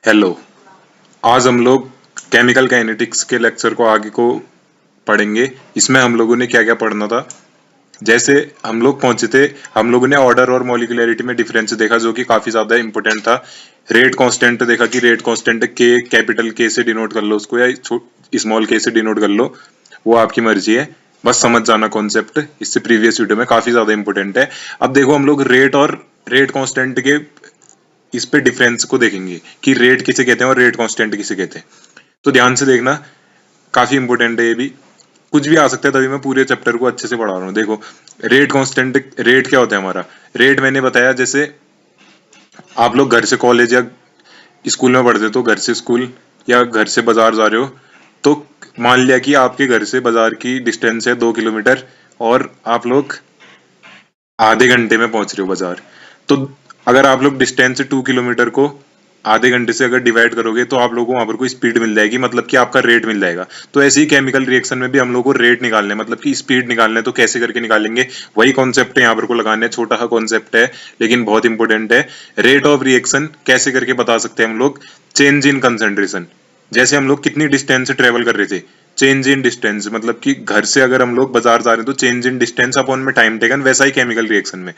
Hello. आज हम लोग केमिकल काइनेटिक्स के लेक्चर को आगे को पढ़ेंगे। इसमें हम लोगों ने क्या क्या पढ़ना था। जैसे हम लोग पहुंचे थे, हम लोगों ने ऑर्डर और मॉलिक्यूलरिटी में डिफरेंस देखा जो कि काफी ज्यादा इंपॉर्टेंट था। रेट कांस्टेंट देखा कि रेट कांस्टेंट के कैपिटल के से डिनोट कर लो उसको या स्मॉल के से डिनोट कर लो, वो आपकी मर्जी है। बस समझ जाना कॉन्सेप्ट, इससे प्रीवियस वीडियो में काफी ज्यादा इंपॉर्टेंट है। अब देखो हम लोग रेट और रेट कांस्टेंट के इस पे डिफरेंस को देखेंगे कि रेट किसे कहते हैं और रेट कांस्टेंट किसे कहते हैं। तो ध्यान से देखना, काफी इंपॉर्टेंट है ये भी। कुछ भी आ सकता है, तभी मैं पूरे चैप्टर को अच्छे से पढ़ा रहा हूँ। देखो रेट कांस्टेंट, रेट क्या होता है हमारा। रेट मैंने बताया, जैसे आप लोग घर से कॉलेज या स्कूल में पढ़ते तो घर से स्कूल या घर से बाजार जा रहे हो, तो मान लिया कि आपके घर से बाजार की डिस्टेंस है 2 किलोमीटर और आप लोग आधे घंटे में पहुंच रहे हो बाजार। तो अगर आप लोग डिस्टेंस 2 किलोमीटर को आधे घंटे से अगर डिवाइड करोगे तो आप लोगों को वहां पर कोई स्पीड मिल जाएगी, मतलब कि आपका रेट मिल जाएगा। तो ऐसे ही केमिकल रिएक्शन में भी हम लोग को रेट निकालने मतलब कि स्पीड निकालने, तो कैसे करके निकालेंगे, वही कॉन्सेप्ट है यहाँ पर को लगाने। छोटा सा कॉन्सेप्ट है लेकिन बहुत इंपॉर्टेंट है। रेट ऑफ रिएक्शन कैसे करके बता सकते हैं हम लोग, चेंज इन कंसेंट्रेशन। जैसे हम लोग कितनी डिस्टेंस ट्रेवल कर रहे थे, चेंज इन डिस्टेंस मतलब कि घर से अगर हम लोग बाजार जा रहे हैं तो चेंज इन डिस्टेंस अपॉन में टाइम टेकन। वैसा ही केमिकल रिएक्शन में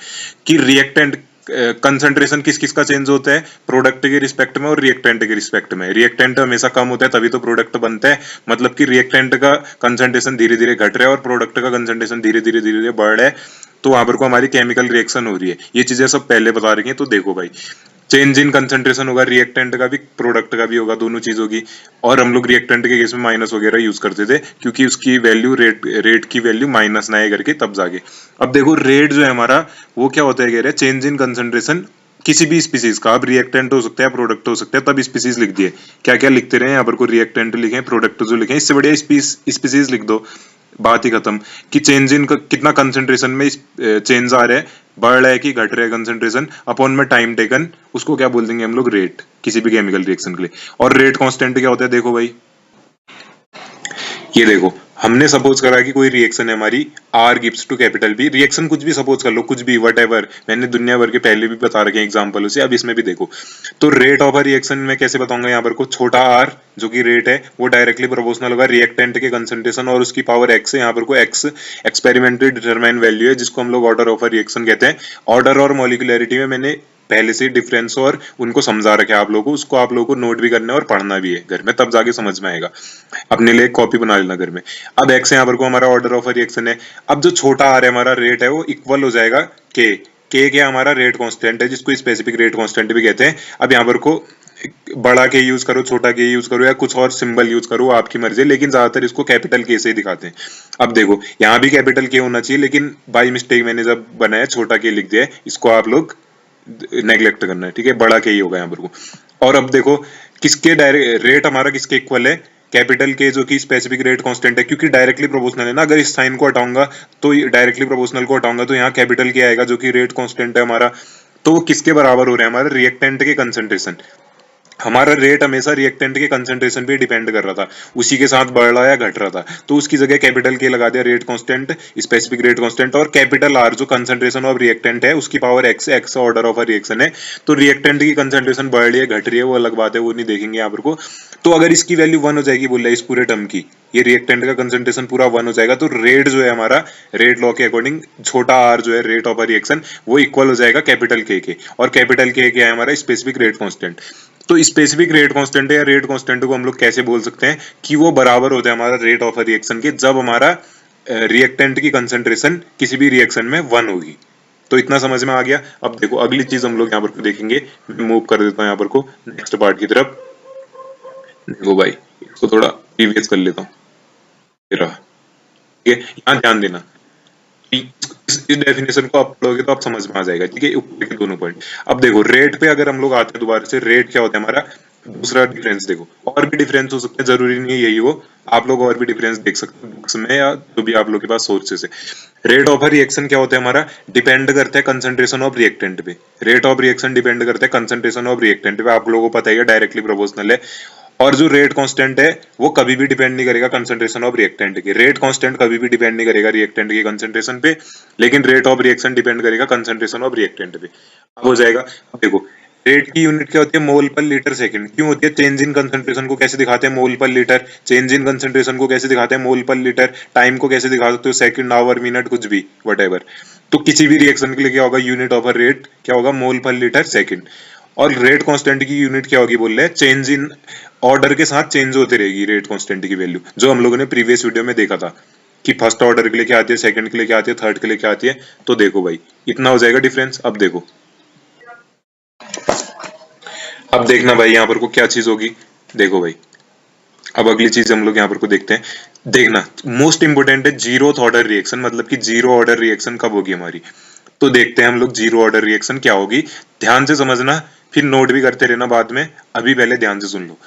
कि रिएक्टेंट कंसंट्रेशन किस किस का चेंज होता है, प्रोडक्ट के रिस्पेक्ट में और रिएक्टेंट के रिस्पेक्ट में। रिएक्टेंट हमेशा कम होता है तभी तो प्रोडक्ट बनता है, मतलब कि रिएक्टेंट का कंसंट्रेशन धीरे धीरे घट रहा है और प्रोडक्ट का कंसंट्रेशन धीरे धीरे धीरे धीरे बढ़ रहा है। तो वहां पर को हमारी केमिकल रिएक्शन हो रही है। ये चीजें सब पहले बता रही हैं। तो देखो भाई, चेंज इन कंसंट्रेशन होगा, रिएक्टेंट का भी प्रोडक्ट का भी होगा, दोनों चीज होगी। और हम लोग रिएक्टेंट के केस में माइनस वगैरह यूज करते थे क्योंकि उसकी वैल्यू रेट की वैल्यू माइनस ना आए करके तब जाके। अब देखो रेट जो है हमारा, वो क्या होता है कह रहे हैं, चेंज इन कंसंट्रेशन किसी भी स्पीसीज का। अब रिएक्टेंट हो सकता है, प्रोडक्ट हो सकता है, तब स्पीसीज लिख दिए। क्या क्या लिखते रहे यहाँ पर को, रिएक्टेंट लिखे, प्रोडक्ट जो लिखे, इससे बढ़िया स्पीसीज लिख दो, बात ही खत्म। कि चेंज इन कितना कंसंट्रेशन में चेंज आ रहा है, बढ़ रहा है कि घट रहा है कंसंट्रेशन, अपॉन में टाइम टेकन, उसको क्या बोल देंगे हम लोग, रेट, किसी भी केमिकल रिएक्शन के लिए। और रेट कांस्टेंट क्या होता है, देखो भाई, ये देखो हमने सपोज करा कि कोई रिएक्शन है हमारी, R gives to capital B. Reaction कुछ भी सपोज कर लो, कुछ भी, वट एवर, मैंने दुनिया भर के पहले भी बता रखे हैं एग्जाम्पल उसे, अब इसमें भी देखो। तो रेट ऑफ अ रिएक्शन में कैसे बताऊंगा, यहाँ पर को छोटा आर जो कि रेट है वो डायरेक्टली प्रोपोर्शनल होगा रिएक्टेंट के कंसंट्रेशन और उसकी पावर एक्स है। यहाँ पर को एक्स एक्सपेरिमेंटली डिटरमाइन वैल्यू है जिसको हम लोग ऑर्डर ऑफ अ रिएक्शन कहते हैं। ऑर्डर और मॉलिक्यूलरिटी में मैंने पहले से डिफरेंस और उनको समझा रखे आप लोगों को, उसको आप लोगों को नोट भी करना है और पढ़ना भी है घर में, तब जाके समझ में आएगा। अपने लिए कॉपी बना लेना घर में। अब एक्स यहाँ पर को हमारा ऑर्डर ऑफ रिएक्शन है। अब जो छोटा आर है हमारा रेट है, वो इक्वल हो जाएगा के क्या हमारा रेट कांस्टेंट है जिसको स्पेसिफिक रेट कांस्टेंट भी कहते हैं। अब यहाँ पर को बड़ा के यूज करो, छोटा के यूज करो या कुछ और सिंबल यूज करो, आपकी मर्जी है, लेकिन ज्यादातर इसको कैपिटल के से ही दिखाते हैं। अब देखो यहाँ भी कैपिटल के होना चाहिए, लेकिन बाई मिस्टेक मैंने जब बनाया छोटा के लिख दिया है, इसको आप लोग नेग्लेक्ट करना है, ठीक है, बड़ा के ही होगा यहाँ पर को। और अब देखो किसके डायरेक्ट रेट हमारा किसके इक्वल है, कैपिटल के जो कि स्पेसिफिक रेट कांस्टेंट है, क्योंकि डायरेक्टली प्रोपोर्शनल है ना। अगर इस साइन को हटाऊंगा तो डायरेक्टली प्रोपोर्शनल को हटाऊंगा तो यहाँ कैपिटल के आएगा जो कि रेट कांस्टेंट है हमारा। तो वो किसके बराबर हो रहा है, हमारे रिएक्टेंट के कंसंट्रेशन। हमारा रेट हमेशा रिएक्टेंट के कंसंट्रेशन पे डिपेंड कर रहा था, उसी के साथ बढ़ रहा या घट रहा था, तो उसकी जगह कैपिटल के लगा दिया rate constant, specific rate constant. और कैपिटल आर जो कंसंट्रेशन ऑफ रिएक्टेंट है उसकी power x, x order of reaction है। तो रिएक्टेंट की कंसंट्रेशन बढ़ रही है घट रही है वो अलग बात है, वो नहीं देखेंगे यहाँ पर को। तो अगर इसकी वैल्यू 1 हो जाएगी, बोल रहा है इस पूरे टर्म की, ये रिएक्टेंट का कंसंट्रेशन पूरा 1 हो जाएगा, तो रेट जो है हमारा, रेट लॉ के अकॉर्डिंग छोटा आर जो है रेट ऑफ रिएक्शन, वो इक्वल हो जाएगा कैपिटल के। और कैपिटल के क्या है हमारा, स्पेसिफिक रेट कांस्टेंट। तो स्पेसिफिक रेट कांस्टेंट या रेट कांस्टेंट को हम लोग कैसे बोल सकते हैं कि वो बराबर होता है हमारा रेट ऑफ अ रिएक्शन के, जब हमारा रिएक्टेंट की कंसंट्रेशन किसी भी रिएक्शन में 1 होगी। तो इतना समझ में आ गया। अब देखो अगली चीज हम लोग यहाँ पर देखेंगे, मूव कर देता हूँ यहाँ पर को नेक्स्ट पार्ट की तरफ। देखो भाई, इसको थोड़ा प्रीवियस कर लेता हूँ, ठीक है, यहाँ ध्यान देना। इस डेफिनेशन को आप पढ़ोगे तो आप समझ में आ जाएगा, ठीक है, ऊपर के दोनों पॉइंट। अब देखो रेट पे अगर हम लोग आते हैं दोबारा से, रेट क्या होता है हमारा, दूसरा डिफरेंस देखो, और भी डिफरेंस हो सकते हैं, जरूरी नहीं है यही हो, आप लोग और भी डिफरेंस देख सकते हैं बुक्स में या जो भी आप लोग के पास सोर्सेस है। रेट ऑफ रिएक्शन क्या होता है हमारा, डिपेंड करता है कंसंट्रेशन ऑफ रिएक्टेंट पे। रेट ऑफ रिएक्शन डिपेंड करता है कंसंट्रेशन ऑफ रिएक्टेंट पे, आप लोगों को पता ही है डायरेक्टली प्रोपोर्शनल है। और जो रेट कांस्टेंट है वो कभी भी डिपेंड नहीं करेगा कंसंट्रेशन ऑफ रिएक्टेंट के, रेट कांस्टेंट कभी भी डिपेंड नहीं करेगा रिएक्टेंट के कंसंट्रेशन पे, लेकिन रेट ऑफ रिएक्शन डिपेंड करेगा कंसंट्रेशन ऑफ रिएक्टेंट पे। अब हो जाएगा, अब देखो रेट की यूनिट क्या होती है? मोल पर लीटर सेकंड। क्यों होती है? चेंज इन कंसंट्रेशन को कैसे दिखाते हैं? मोल पर लीटर। चेंज इन कंसंट्रेशन को कैसे दिखाते हैं? मोल पर लीटर। टाइम को कैसे दिखा सकते हो? सेकंड, आवर, मिनट, कुछ भी, वट। तो किसी भी रिएक्शन के लिए क्या होगा? यूनिट ऑफ अ रेट क्या होगा? मोल पर लीटर सेकंड। और रेट कांस्टेंट की यूनिट क्या होगी बोल रहे हैं? चेंज इन ऑर्डर के साथ चेंज होती रहेगी रेट कांस्टेंट की वैल्यू, जो हम लोगों ने प्रीवियस वीडियो में देखा था कि फर्स्ट ऑर्डर के लिए क्या आती है, सेकंड के लिए क्या आती है, थर्ड के लिए क्या आती है। तो देखो भाई, इतना हो जाएगा डिफरेंस। अब देखो, अब देखना भाई यहाँ पर को क्या चीज होगी। देखो भाई, अब अगली चीज हम लोग यहाँ पर को देखते हैं। देखना, मोस्ट इंपोर्टेंट है जीरोथ ऑर्डर रिएक्शन, मतलब कि जीरो ऑर्डर रिएक्शन कब होगी हमारी। तो देखते हैं हम लोग जीरो ऑर्डर रिएक्शन क्या होगी। ध्यान से समझना, फिर नोट भी करते रहना बाद में, अभी पहले ध्यान से सुन लो।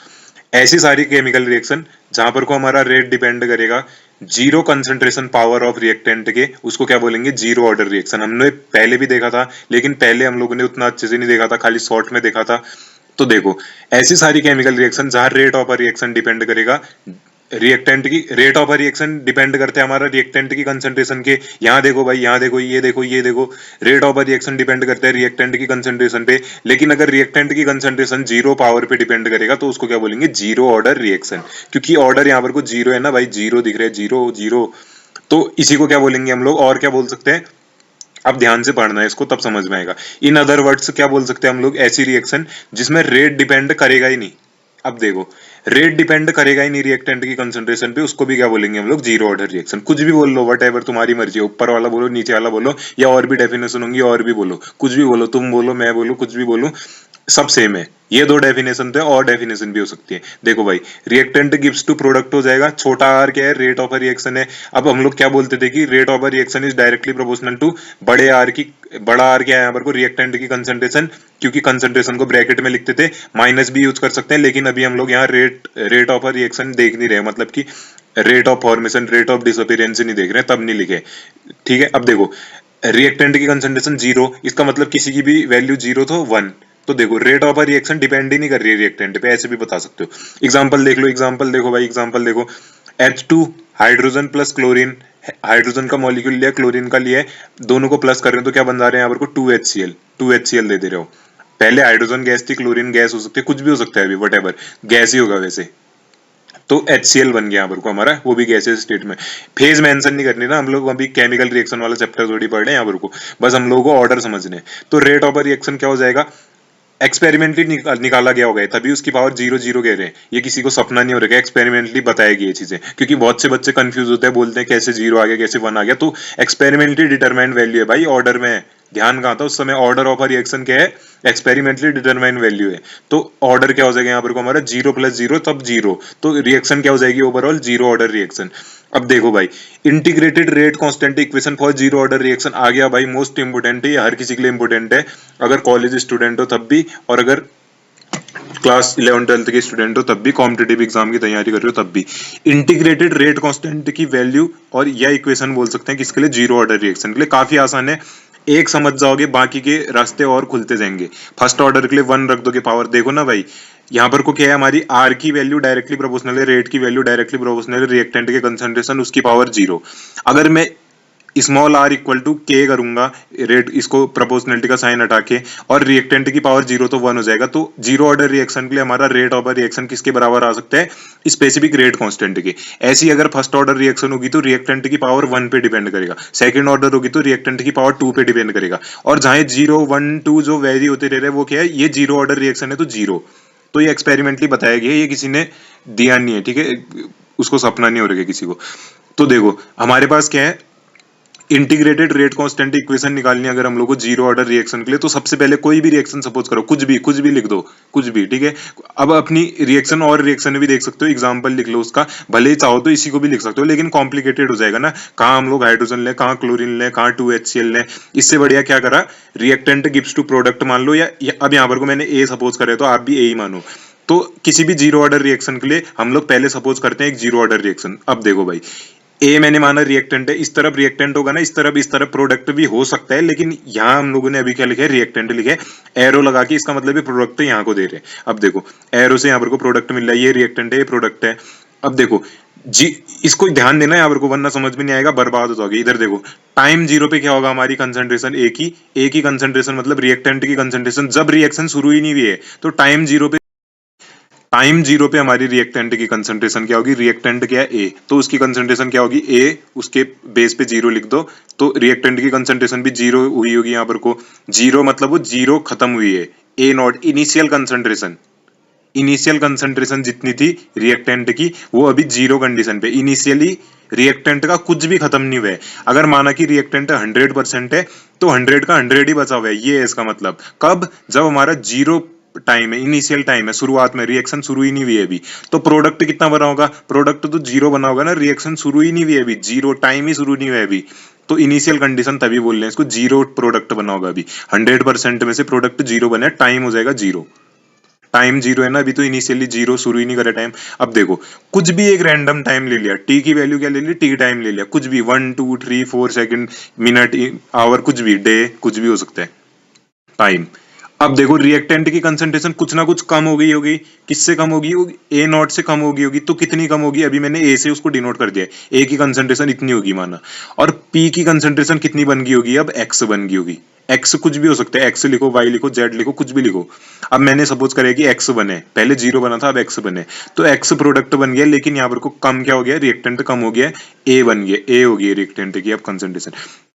ऐसी सारी केमिकल रिएक्शन जहां पर को हमारा रेट डिपेंड करेगा zero concentration power of reactant के, उसको क्या बोलेंगे? Zero order reaction. हमने पहले भी देखा था, लेकिन पहले हम लोगों ने उतना अच्छे से नहीं देखा था, खाली शॉर्ट में देखा था। तो देखो, ऐसी सारी केमिकल रिएक्शन जहां rate of a reaction depend करेगा रिएक्टेंट की, rate of a reaction depend करते हैं हमारा रिएक्टेंट की कंसंट्रेशन के। यहाँ देखो भाई, यहाँ देखो, ये देखो, ये देखो, rate of a reaction depend करते हैं रिएक्टेंट की कंसंट्रेशन पे। लेकिन अगर रिएक्टेंट की कंसंट्रेशन जीरो पावर पे डिपेंड करेगा तो उसको क्या बोलेंगे? Zero order reaction. क्योंकि ऑर्डर यहाँ पर को जीरो है ना भाई, जीरो दिख रहे हैं, जीरो जीरो। तो इसी को क्या बोलेंगे हम लोग, और क्या बोल सकते हैं? अब ध्यान से पढ़ना है इसको, तब समझ में आएगा। इन अदर वर्ड्स क्या बोल सकते हैं हम लोग? ऐसी रिएक्शन जिसमें रेट डिपेंड करेगा ही नहीं। अब देखो, रेट डिपेंड करेगा ही नहीं रिएक्टेंट की कंसंट्रेशन पे, उसको भी क्या बोलेंगे हम लोग? Zero order reaction. कुछ भी बोल लो, वट एवर, तुम्हारी मर्जी है, ऊपर वाला बोलो, नीचे वाला बोलो, या और भी डेफिनेशन होंगी, और भी बोलो, कुछ भी बोलो, तुम बोलो, मैं बोलूं, कुछ भी बोलूं, सब सेम है। ये दो डेफिनेशन थे, और डेफिनेशन भी हो सकती है। देखो भाई, रिएक्टेंट गिव्स टू प्रोडक्ट हो जाएगा, छोटा आर क्या है? रेट ऑफ अ रिएक्शन है। अब हम लोग क्या बोलते थे कि rate of a reaction is directly proportional to बड़े आर की, बड़ा आर क्या है यहाँ पर को? रिएक्टेंट की कंसंट्रेशन। क्योंकि कंसंट्रेशन को ब्रैकेट में लिखते थे, माइनस भी यूज कर सकते हैं, लेकिन अभी हम लोग यहाँ रेट ऑफ अ रिएक्शन देख नहीं रहे, मतलब कि rate of formation, rate of disappearance नहीं देख रहे, तब नहीं लिखे। ठीक है, अब देखो, रिएक्टेंट की कंसंट्रेशन जीरो, इसका मतलब किसी की भी वैल्यू जीरो तो वन। तो देखो, rate of a reaction depend ही नहीं कर रही है रिएक्टेंट पे, ऐसे भी बता सकते हो। एग्जांपल देख लो, एग्जांपल देखो भाई, एग्जांपल देखो। H2 hydrogen plus chlorine, hydrogen का मॉलिक्यूल लिया, क्लोरीन का लिया, दोनों को प्लस कर रहे हो तो क्या बन रहा है यहाँ पर को? 2HCl, 2HCl दे दे रहे हो। पहले हाइड्रोजन गैस थी, क्लोरीन गैस हो सकती है, कुछ भी हो सकता है, अभी वट एवर, गैस ही होगा वैसे। तो HCl बन गया यहाँ पर को हमारा, वो भी गैसेस स्टेट में। फेज मेंशन नहीं करनी ना, हम लोग अभी केमिकल रिएक्शन वाला चैप्टर थोड़ी पढ़ रहे हैं यहाँ पर को, बस हम लोगों को ऑर्डर समझने हैं। तो रेट ऑफ अ रिएक्शन क्या हो जाएगा? एक्सपेरिमेंटली निकाला गया होगा, तभी उसकी पावर जीरो जीरो कह रहे हैं। ये किसी को सपना नहीं हो रहा है, एक्सपेरिमेंटली बताएगी ये चीजें, क्योंकि बहुत से बच्चे कंफ्यूज होते हैं, बोलते हैं कैसे जीरो आ गया, कैसे वन आ गया। तो एक्सपेरिमेंटली डिटरमाइंड वैल्यू है भाई, ऑर्डर में है। ध्यान कहाँ था उस समय? ऑर्डर ऑफ अ रिएक्शन क्या है? एक्सपेरिमेंटली डिटरमाइंड वैल्यू है। तो ऑर्डर क्या हो जाएगा यहाँ पर को हमारा? जीरो प्लस जीरो, तब जीरो। तो रिएक्शन क्या हो जाएगी? Overall zero order reaction. अब देखो भाई, integrated rate constant equation for zero order reaction आ गया भाई, मोस्ट इंपोर्टेंट है, ये हर किसी के लिए इंपोर्टेंट है, अगर कॉलेज स्टूडेंट हो तब भी, और अगर क्लास 11-12 के स्टूडेंट हो तब भी, कॉम्पिटेटिव एग्जाम की तैयारी कर रहे हो तब भी। इंटीग्रेटेड रेट कांस्टेंट की वैल्यू और यह इक्वेशन बोल सकते हैं किसके लिए? जीरो ऑर्डर रिएक्शन के लिए। काफी आसान है, एक समझ जाओगे, बाकी के रास्ते और खुलते जाएंगे। फर्स्ट ऑर्डर के लिए वन रख दोगे पावर। देखो ना भाई, यहाँ पर को क्या है? हमारी आर की वैल्यू डायरेक्टली प्रोपोर्शनल है, रेट की वैल्यू डायरेक्टली प्रोपोर्शनल है रिएक्टेंट के कंसंट्रेशन, उसकी पावर जीरो। अगर मैं स्मॉल आर इक्वल टू के करूंगा, रेट इसको प्रोपोर्शनलिटी का साइन हटा के, और रिएक्टेंट की पावर जीरो, तो वन हो जाएगा। तो जीरो ऑर्डर रिएक्शन के लिए हमारा रेट ऑफ रिएक्शन किसके बराबर आ सकता है? स्पेसिफिक रेट कांस्टेंट के। ऐसी अगर फर्स्ट ऑर्डर रिएक्शन होगी तो रिएक्टेंट की पावर वन पे डिपेंड करेगा, सेकंड ऑर्डर होगी तो रिएक्टेंट की पावर टू पे डिपेंड करेगा, और जहां जीरो वन टू जो वेरी होते रह रहे हैं वो क्या है? ये जीरो ऑर्डर रिएक्शन है, तो जीरो। तो ये एक्सपेरिमेंटली बताया गया है, ये किसी ने दिया नहीं है, ठीक है, उसको सपना नहीं हो रहा है किसी को। तो देखो, हमारे पास क्या है? इंटीग्रेटेड रेट कांस्टेंट इक्वेशन निकालनी है अगर हम लोग को जीरो ऑर्डर रिएक्शन के लिए, तो सबसे पहले कोई भी रिएक्शन सपोज करो, कुछ भी लिख दो, कुछ भी, ठीक है। अब अपनी रिएक्शन और रिएक्शन भी देख सकते हो, एग्जांपल लिख लो उसका, भले ही चाहो तो इसी को भी लिख सकते हो, लेकिन कॉम्प्लिकेटेड हो जाएगा ना, कहाँ हम लोग हाइड्रोजन लें, कहाँ क्लोरीन लें, कहाँ 2HCl लें। इससे बढ़िया क्या करा, रिएक्टेंट गिव्स टू प्रोडक्ट मान लो, या अब यहाँ पर को मैंने ए सपोज करे तो आप भी ए ही मानो। तो किसी भी जीरो ऑर्डर रिएक्शन के लिए हम लोग पहले सपोज करते हैं एक जीरो ऑर्डर रिएक्शन। अब देखो भाई, ए मैंने माना रिएक्टेंट है, इस तरफ रिएक्टेंट होगा ना, इस तरफ प्रोडक्ट भी हो सकता है, लेकिन यहां हम लोगों ने अभी क्या लिखा है? रिएक्टेंट लिखा है, एरो लगा के, इसका मतलब है प्रोडक्ट तो यहाँ को दे रहे हैं। अब देखो, एरो से यहाँ पर को प्रोडक्ट मिल रहा है, ये रिएक्टेंट है, ये प्रोडक्ट है। अब देखो, जी, इसको ध्यान देना है यहाँ पर को, वरना समझ में नहीं आएगा, बर्बाद हो जाओगे। इधर देखो, टाइम जीरो पे क्या होगा, हमारी कंसंट्रेशन एक ही कंसंट्रेशन, मतलब रिएक्टेंट की कंसंट्रेशन जब रिएक्शन शुरू ही नहीं हुई है, तो टाइम जीरो पे हमारी रिएक्टेंट की कंसंट्रेशन क्या होगी, रिएक्टेंट क्या है ए, तो उसकी कंसंट्रेशन क्या होगी ए, उसके बेस पे जीरो लिख दो, तो रिएक्टेंट की कंसंट्रेशन भी जीरो हुई होगी यहाँ पर को। जीरो मतलब वो जीरो खत्म हुई है, ए नॉट इनिशियल कंसंट्रेशन जितनी थी रिएक्टेंट की, वो अभी जीरो कंडीशन पे, इनिशियली रिएक्टेंट का कुछ भी खत्म नहीं हुआ है। अगर माना कि रिएक्टेंट 100% है, तो 100 का 100 ही बचा हुआ है, ये है इसका मतलब। कब, जब हमारा जीरो टाइम है, इनिशियल टाइम है, शुरुआत में रिएक्शन शुरू ही नहीं हुई है अभी, तो प्रोडक्ट कितना बना होगा, प्रोडक्ट तो जीरो बना होगा ना, रिएक्शन शुरू ही नहीं हुई है अभी, जीरो टाइम ही शुरू नहीं हुआ है अभी, तो इनिशियल कंडीशन तभी बोल रहे हैं इसको, जीरो प्रोडक्ट बना होगा अभी। 100% में से प्रोडक्ट जीरो बने, टाइम हो जाएगा जीरो, टाइम जीरो है ना अभी, तो इनिशियली जीरो शुरू ही नहीं करे टाइम। अब देखो, कुछ भी एक रैंडम टाइम ले लिया, टी की वैल्यू क्या ले ली, टी टाइम ले लिया, कुछ भी 1 2 3 4 सेकंड, मिनट, आवर, कुछ भी, डे, कुछ भी हो सकता है टाइम। अब देखो, रिएक्टेंट की कंसंट्रेशन कुछ ना कुछ कम हो गई होगी, किससे कम होगी होगी, ए नॉट से कम होगी होगी, तो कितनी कम होगी, अभी मैंने ए से उसको डिनोट कर दिया है, ए की कंसंट्रेशन इतनी होगी माना, और पी की कंसंट्रेशन कितनी बन गई होगी, अब एक्स बन गई होगी। एक्स कुछ भी हो सकता है, एक्स लिखो, वाई लिखो, जेड लिखो, कुछ भी लिखो। अब मैंने सपोज करें कि एक्स बने, पहले जीरो बना था, अब एक्स बने, तो एक्स प्रोडक्ट बन गया, लेकिन यहाँ पर को कम क्या हो गया, रिएक्टेंट कम हो गया, ए बन गया, ए हो गई रिएक्टेंट की अब कंसंट्रेशन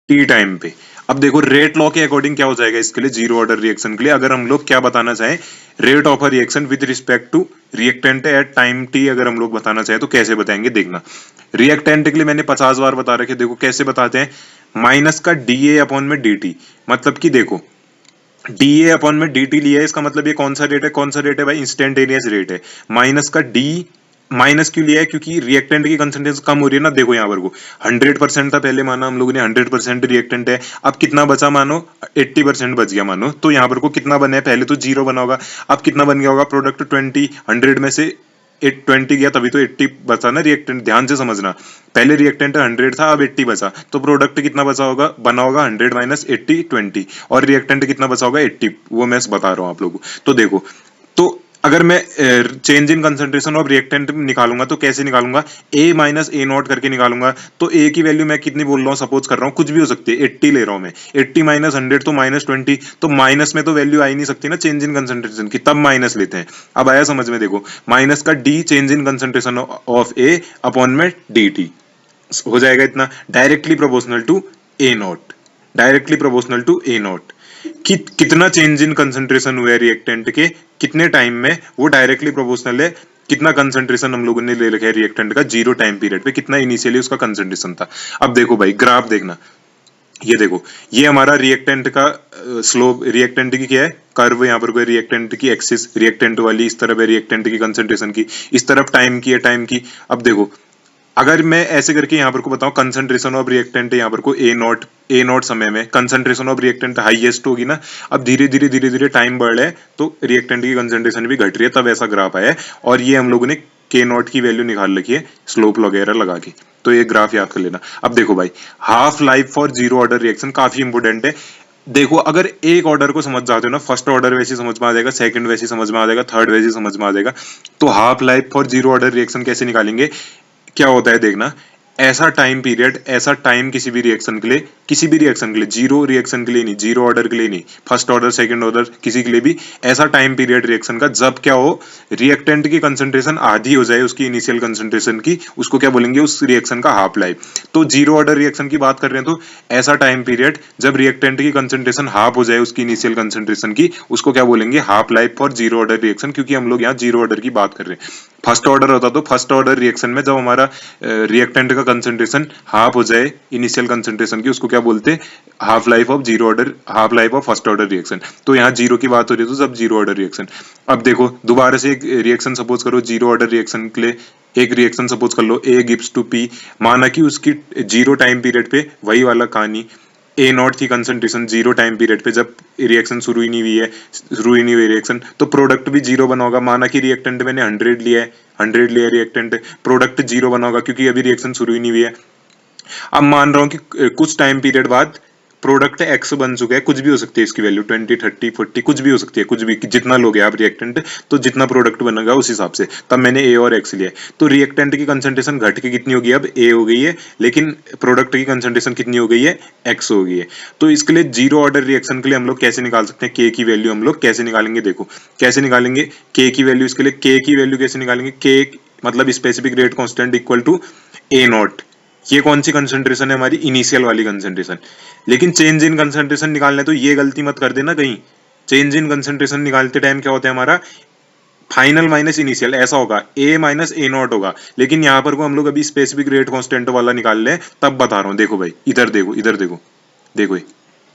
टी टाइम पे। अब देखो, रेट लॉ के अकॉर्डिंग क्या हो जाएगा इसके लिए, जीरो ऑर्डर रिएक्शन के लिए, अगर हम लोग क्या बताना चाहें, rate of a reaction with respect to reactant at time t, अगर हम लोग बताना चाहें तो कैसे बताएंगे, देखना। रिएक्टेंट के लिए मैंने 50 बार बता रखे, देखो कैसे बताते हैं, माइनस का डी ए अपॉन में डी टी, मतलब कि देखो, डी ए अपॉन में डी टी लिया है, इसका मतलब ये कौन सा रेट है, कौन सा रेट है भाई, इंस्टेंटेनियस रेट है। माइनस का डी, माइनस क्यों लिया है, क्योंकि रिएक्टेंट की कंसंट्रेशन कम हो रही है ना, देखो यहाँ पर को 100% था पहले, माना हम लोगों ने 100% रिएक्टेंट है, अब कितना बचा मानो, 80% बच गया मानो, तो यहाँ पर को कितना बना है, पहले तो जीरो बना होगा, अब कितना बन गया होगा प्रोडक्ट, 20, 100 में से 20 गया, तभी तो 80 बचा ना रिएक्टेंट, ध्यान से समझना, पहले रिएक्टेंट 100 था, अब 80 बचा, तो प्रोडक्ट कितना बचा होगा, बना होगा 100 माइनस 80 20, और रिएक्टेंट कितना बचा होगा 80, वो मैं बता रहा हूँ आप लोगों को। तो देखो, तो अगर मैं change in concentration of reactant निकालूंगा तो कैसे निकालूंगा, ए माइनस ए नॉट करके निकालूंगा, तो ए की वैल्यू मैं कितनी बोल रहा हूँ, सपोज कर रहा हूँ, कुछ भी हो सकती है, 80 ले रहा हूँ मैं, 80 माइनस 100 तो माइनस 20, तो माइनस में तो वैल्यू आ ही नहीं सकती ना चेंज इन कंसंट्रेशन की, तब माइनस लेते हैं। अब आया समझ में, देखो, माइनस का d change in concentration of A upon में डी टी हो जाएगा इतना, directly proportional to A naught, directly proportional to A naught, कितना चेंज इन कंसंट्रेशन हुआ है रिएक्टेंट के कितने टाइम में, वो डायरेक्टली प्रोपोर्शनल है कितना कंसंट्रेशन हम लोगों ने ले रखा है रिएक्टेंट का जीरो टाइम पीरियड पे, कितना इनिशियली उसका कंसंट्रेशन था। अब देखो भाई, ग्राफ देखना, ये देखो, ये हमारा रिएक्टेंट का स्लोप, रिएक्टेंट की क्या है, कर्व, यहाँ पर कोई रिएक्टेंट की एक्सिस, रिएक्टेंट वाली इस तरफ है, रिएक्टेंट की कंसंट्रेशन की इस तरफ टाइम की है, टाइम की। अब देखो, अगर मैं ऐसे करके यहाँ पर को बताऊं, कंसंट्रेशन ऑफ रिएक्टेंट यहाँ पर को ए नॉट समय में कंसंट्रेशन ऑफ रिएक्टेंट हाईएस्ट होगी ना, अब धीरे धीरे टाइम बढ़ रहा है, तो रिएक्टेंट की कंसंट्रेशन भी घट रही है, तब ऐसा ग्राफ आया है, और ये हम लोगों ने के नॉट की वैल्यू निकाल रखी है स्लोप वगैरह लगा के, तो ये ग्राफ याद कर लेना। अब देखो भाई, half life for zero order reaction काफी इंपोर्टेंट है। देखो, अगर एक ऑर्डर को समझ जाते हो ना, फर्स्ट ऑर्डर वैसे समझ में आ जाएगा, सेकंड वैसे समझ में आ जाएगा, थर्ड वैसे समझ में आ जाएगा, तो half life for zero order reaction कैसे निकालेंगे, क्या होता है देखना, ऐसा टाइम पीरियड, ऐसा टाइम किसी भी रिएक्शन के लिए, किसी भी रिएक्शन के लिए, जीरो रिएक्शन के लिए नहीं, जीरो ऑर्डर के लिए नहीं, फर्स्ट ऑर्डर सेकंड ऑर्डर किसी के लिए भी, ऐसा टाइम पीरियड रिएक्शन का जब क्या हो, रिएक्टेंट की कंसंट्रेशन आधी हो जाए उसकी इनिशियल कंसंट्रेशन की, उसको क्या बोलेंगे, उस रिएक्शन का हाफ लाइफ। तो जीरो ऑर्डर रिएक्शन की बात कर रहे हैं, तो ऐसा टाइम पीरियड जब रिएक्टेंट की कंसंट्रेशन हाफ हो जाए उसकी इनिशियल कंसंट्रेशन की, उसको क्या बोलेंगे, half life for zero order reaction, क्योंकि हम लोग यहाँ जीरो ऑर्डर की बात कर रहे हैं। फर्स्ट ऑर्डर होता तो फर्स्ट ऑर्डर रिएक्शन में जब हमारा रिएक्टेंट का कंसंट्रेशन हाफ हो जाए इनिशियल कंसंट्रेशन की, उसको क्या बोलते हैं, half life of zero order, half life of first order reaction. तो यहाँ जीरो की बात हो रही है, तो जब जीरो ऑर्डर रिएक्शन। अब देखो, दोबारा से एक रिएक्शन सपोज करो, जीरो ऑर्डर रिएक्शन के लिए एक रिएक्शन सपोज कर लो, ए गिव्स टू पी, माना कि उसकी जीरो टाइम पीरियड पे वही वाला कहानी, ए नॉट की कंसंट्रेशन जीरो टाइम पीरियड पे जब रिएक्शन शुरू ही नहीं हुई है, शुरू ही नहीं हुई रिएक्शन, तो प्रोडक्ट भी जीरो बना होगा, माना कि रिएक्टेंट मैंने 100 लिया है, 100 लिया रिएक्टेंट, प्रोडक्ट जीरो बना होगा क्योंकि अभी रिएक्शन शुरू ही नहीं हुई है। अब मान रहा हूं कि कुछ टाइम पीरियड बाद प्रोडक्ट एक्स बन चुका है, कुछ भी हो सकती है इसकी वैल्यू 20 30 40 कुछ भी हो सकती है, कुछ भी, जितना लोगे आप रिएक्टेंट तो जितना प्रोडक्ट बनेगा उस हिसाब से, तब मैंने ए और एक्स लिया है। तो रिएक्टेंट की कंसंट्रेशन घट के कितनी होगी, अब ए हो गई है, लेकिन प्रोडक्ट की कंसंट्रेशन कितनी हो गई है, एक्स हो गई है। तो इसके लिए जीरो ऑर्डर रिएक्शन के लिए हम लोग कैसे निकाल सकते हैं, के की वैल्यू हम लोग कैसे निकालेंगे, देखो कैसे निकालेंगे के की वैल्यू। इसके लिए के की वैल्यू कैसे निकालेंगे, के मतलब specific rate constant equal to A naught. ये कौन सी कंसंट्रेशन है, हमारी इनिशियल वाली कंसंट्रेशन। लेकिन चेंज इन कंसंट्रेशन निकालना है तो ये गलती मत कर देना कहीं, चेंज इन कंसंट्रेशन निकालते टाइम क्या होता है हमारा, फाइनल माइनस इनिशियल ऐसा होगा, ए माइनस ए नॉट होगा। लेकिन यहाँ पर को हम लोग अभी स्पेसिफिक रेट कांस्टेंट वाला निकाल ले, तब बता रहा हूँ। देखो भाई इधर देखो, इधर देखो, देखो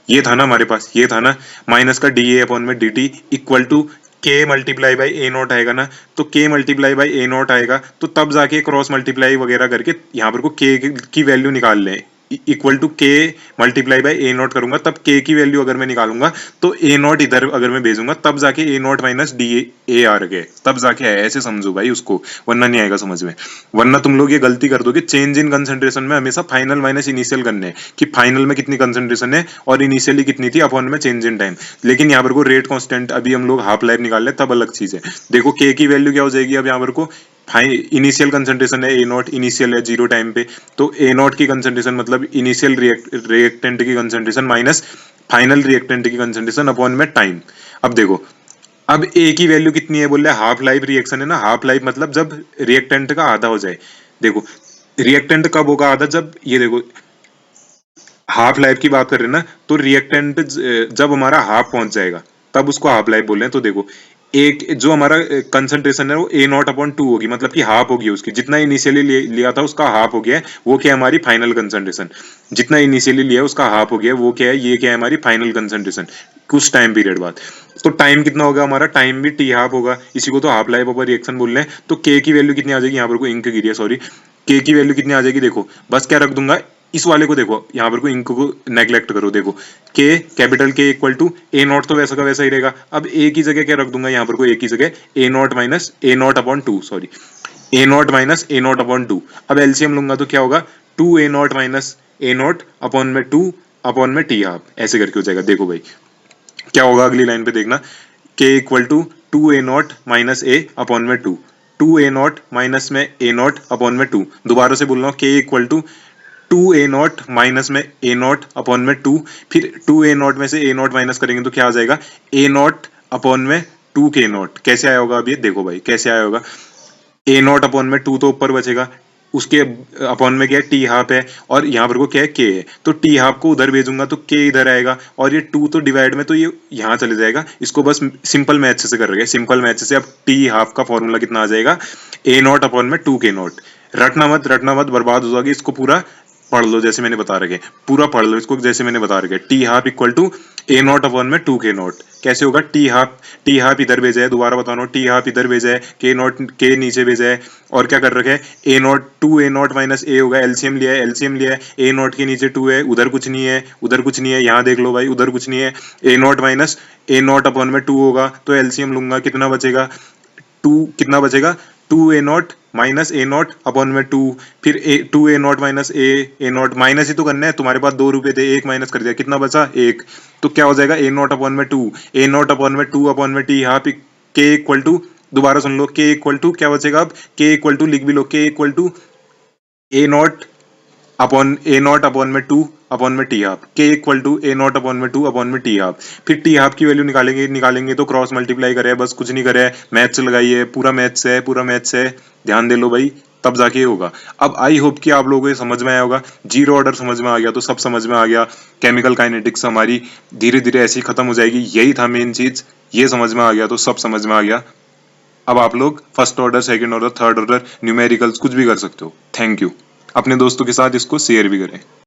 ये था ना हमारे पास, ये था ना माइनस का डी ए अपॉन में डी टी इक्वल टू के मल्टीप्लाई बाई ए नॉट आएगा ना, तो के मल्टीप्लाई बाई ए नॉट आएगा, तो तब जाके क्रॉस मल्टीप्लाई वगैरह करके यहाँ पर को के की वैल्यू निकाल लें, इक्वल टू के मल्टीप्लाई बाई ए नॉट करूंगा, तब के की वैल्यू अगर मैं निकालूंगा तो ए नॉट इधर अगर मैं भेजूंगा तब जाके ए नॉट माइनस डी ए आ गए, तब जाके है, ऐसे समझो भाई उसको, वरना नहीं आएगा समझ में। वरना तुम लोग ये गलती कर दोगे, चेंज इन कंसंट्रेशन में हमेशा फाइनल माइनस इनिशियल करने हैं कि फाइनल में कितनी कंसंट्रेशन है और इनिशियली कितनी थी अपॉन में चेंज इन टाइम। लेकिन यहाँ पर को रेट कांस्टेंट अभी हम लोग हाफ लाइफ निकाल ले तब अलग चीज है। देखो के की वैल्यू क्या हो जाएगी, अब यहाँ पर को इनिशियल कंसंट्रेशन है ए नॉट, इनिशियल है जीरो टाइम पे, तो ए नॉट की कंसंट्रेशन मतलब इनिशियल रिएक्टेंट की कंसंट्रेशन माइनस फाइनल रिएक्टेंट की कंसंट्रेशन अपॉन में टाइम। अब देखो, अब ए की वैल्यू कितनी है, बोल रहे हाफ लाइफ रिएक्शन है ना, हाफ लाइफ मतलब जब रिएक्टेंट का आधा हो जाए। देखो रिएक्टेंट कब होगा आधा, जब ये देखो हाफ लाइफ की बात कर रहे हैं ना, तो रिएक्टेंट जब हमारा हाफ पहुंच जाएगा तब उसको हाफ लाइफ बोल रहे हैं। तो देखो एक जो हमारा कंसंट्रेशन है वो ए नॉट अपॉन टू होगी, मतलब कि हाफ होगी उसकी, जितना इनिशियली लिया था उसका हाफ हो गया है, वो क्या है हमारी फाइनल कंसंट्रेशन। जितना इनिशियली लिया उसका हाफ हो गया, वो क्या है, ये क्या है हमारी फाइनल कंसंट्रेशन कुछ टाइम पीरियड बाद। तो टाइम कितना होगा हमारा, टाइम भी टी हाफ होगा, इसी को तो हाफ लाइफ ओवर रिएक्शन बोल रहे हैं। तो के की वैल्यू कितनी आ जाएगी, यहाँ पर को इंक गिरी है सॉरी, के की वैल्यू कितनी आ जाएगी, देखो बस क्या रख दूंगा इस वाले को, देखो यहाँ पर को इंक को नेग्लेक्ट करो, देखो के कैपिटल के इक्वल टू ए नॉट, तो वैसा का वैसा ही रहेगा। अब ए की जगह क्या रख दूंगा, यहाँ पर को ए की जगह A naught minus A naught upon two, sorry A naught minus A naught upon two. अब एलसीएम लूंगा तो क्या होगा, two A naught minus A naught upon में टू अपॉन में टी हाफ, ऐसे करके हो जाएगा। देखो भाई क्या होगा अगली लाइन पे देखना, k equal to two A naught minus A upon में two, two A naught minus में ए नॉट अपॉन में टू। दोबारा से बोल रहा हूँ, k equal to two A naught minus में ए नॉट अपॉन में टू, फिर टू ए नॉट में से ए नॉट माइनस करेंगे तो क्या आ जाएगा, ए नॉट अपॉन में टू के नॉट। कैसे आया होगा, अब ये देखो भाई कैसे आया होगा, ए नॉट अपॉन में टू तो ऊपर बचेगा, उसके अपॉन में क्या है टी हाफ है, और यहाँ पर को क्या है के है, तो टी हाफ को उधर भेजूंगा तो के इधर आएगा, और ये टू तो डिवाइड में तो ये यहाँ चले जाएगा। इसको बस सिंपल मैथ से कर रहे हैं, सिंपल मैथ से। अब टी हाफ का फॉर्मूला कितना आ जाएगा, ए नॉट अपॉन में टू के नॉट। रटना मत बर्बाद हो जाएगी, इसको पूरा पढ़ लो जैसे मैंने बता रखे, पूरा पढ़ लो इसको जैसे मैंने बता रखे। T half equal to A naught upon में टू के नॉट। कैसे होगा, टी हाफ इधर भेजा है, दोबारा बता रहा हूँ, टी हाफ इधर भेजा है, के नॉट के नीचे भेजा है, और क्या कर रखे है A naught, two A naught minus A होगा, एलसीएम लिया है, एलसीएम लिया है, ए नॉट के नीचे टू है, उधर कुछ नहीं है, उधर कुछ नहीं है, यहाँ देख लो भाई उधर कुछ नहीं है, A naught minus A naught upon में टू होगा, तो एलसीएम लूंगा कितना बचेगा, टू कितना बचेगा, two A naught minus A naught upon में टू, फिर two A naught minus A naught, minus ही तो करना है, तुम्हारे पास 2 रुपए थे, एक माइनस कर दिया, कितना बचा 1, तो क्या हो जाएगा ए नॉट अपॉन में टू, ए नॉट अपॉन में टू अपॉन में t half, K equal to, दोबारा सुन लो, के इक्वल टू क्या बचेगा, अब के इक्वल टू लिख भी लो, K equal to A naught upon में टू अपॉन में t half, K equal to A naught upon में टू अपॉन में टी हाफ। फिर टी हाफ की वैल्यू निकालेंगे तो क्रॉस मल्टीप्लाई करे, बस कुछ नहीं करे, मैथ्स लगाइए, पूरा मैथ्स है, ध्यान दे लो भाई, तब जाके होगा। अब आई होप कि आप लोगों को ये समझ में आया होगा, जीरो ऑर्डर समझ में आ गया तो सब समझ में आ गया। केमिकल काइनेटिक्स हमारी धीरे धीरे ऐसी खत्म हो जाएगी, यही था मेन चीज, ये समझ में आ गया तो सब समझ में आ गया। अब आप लोग first order, second order, third order, numericals कुछ भी कर सकते हो। Thank you. अपने दोस्तों के साथ इसको शेयर भी करें।